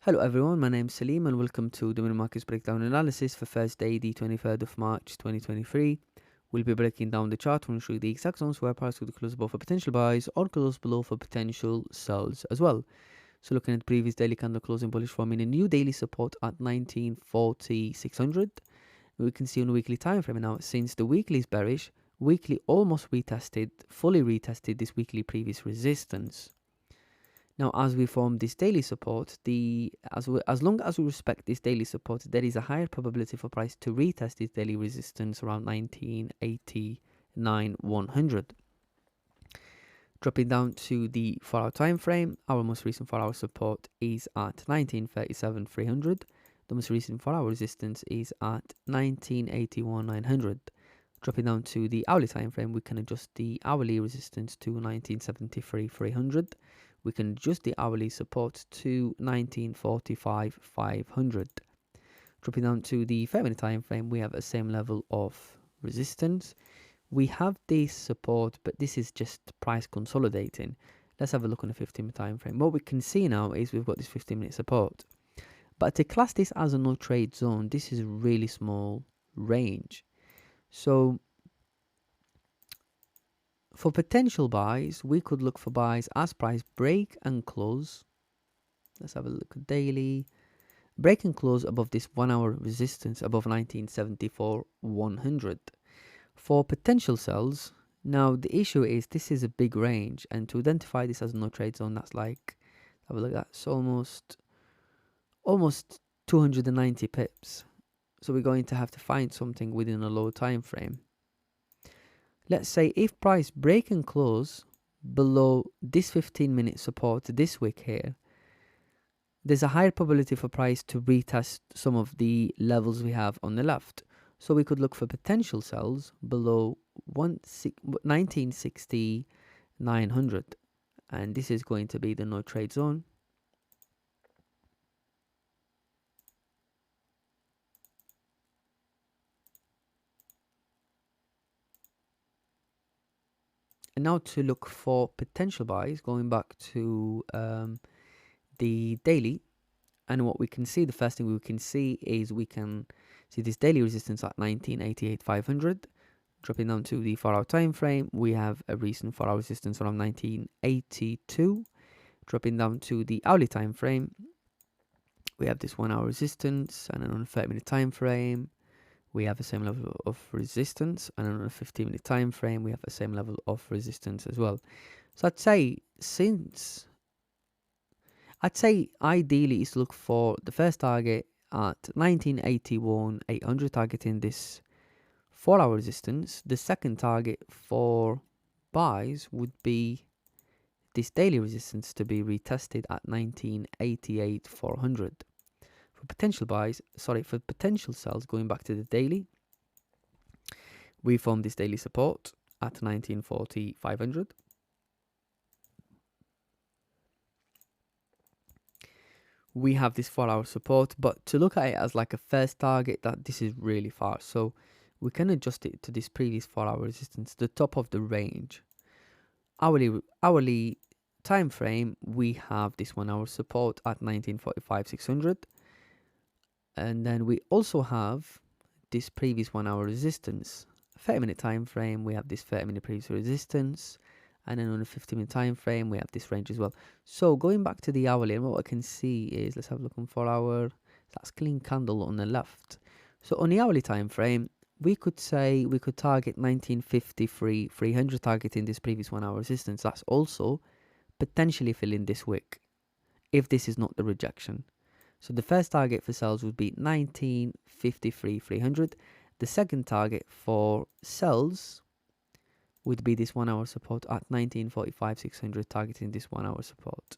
Hello everyone, my name is Salim and welcome to the Mini Markets Breakdown Analysis for Thursday, the 23rd of March 2023. We'll be breaking down the chart to show the exact zones where price could close above for potential buys or close below for potential sells as well. So looking at the previous daily candle closing bullish, forming a new daily support at 1940,600. We can see on the weekly time frame now, since the weekly is bearish, weekly almost fully retested this weekly previous resistance. Now, as we form this daily support, as long as we respect this daily support, there is a higher probability for price to retest this daily resistance around 1989,100. Dropping down to the 4-hour time frame, our most recent 4-hour support is at 1937,300. The most recent 4-hour resistance is at 1981,900. Dropping down to the hourly time frame, we can adjust the hourly resistance to 1973,300. We can adjust the hourly support to 1945,500. Dropping down to the 5-minute time frame, we have the same level of resistance. We have this support, but this is just price consolidating. Let's have a look on the 15-minute time frame. What we can see now is we've got this 15-minute support. But to class this as a no trade zone, this is a really small range. So for potential buys, we could look for buys as price break and close. Let's have a look at daily. Break and close above this 1-hour resistance above 1974,100. For potential sells, now the issue is this is a big range, and to identify this as a no trade zone, that's like, have a look at, it's almost 290 pips. So we're going to have to find something within a low time frame. Let's say if price break and close below this 15-minute support this week here, there's a higher probability for price to retest some of the levels we have on the left. So we could look for potential sells below 1960,900, and this is going to be the no trade zone. And now to look for potential buys, going back to the daily, and what we can see, the first thing we can see is we can see this daily resistance at 1988,500. Dropping down to the 4-hour time frame, we have a recent 4-hour resistance around 1982. Dropping down to the hourly time frame, we have this 1-hour resistance, and then on a 30-minute time frame, we have the same level of resistance, and on a 15-minute time frame, we have the same level of resistance as well. So I'd say ideally is to look for the first target at 1981,800, targeting this 4-hour resistance. The second target for buys would be this daily resistance to be retested at 1988,400. For potential sells, going back to the daily, we form this daily support at 1940,500. We have this 4-hour support, but to look at it as like a first target, that this is really far. So we can adjust it to this previous 4-hour resistance, the top of the range. Hourly time frame, we have this 1-hour support at 1945,600. And then we also have this previous 1-hour resistance. 30-minute time frame, we have this 30-minute previous resistance, and then on a 15-minute time frame, we have this range as well. So going back to the hourly, and what I can see is, let's have a look on 4-hour. That's clean candle on the left. So on the hourly time frame, we could say we could target 1953,300, targeting this previous 1-hour resistance. That's also potentially filling this wick if this is not the rejection. So the first target for sells would be 1953,300. The second target for sells would be this 1-hour support at 1945,600, targeting this 1-hour support.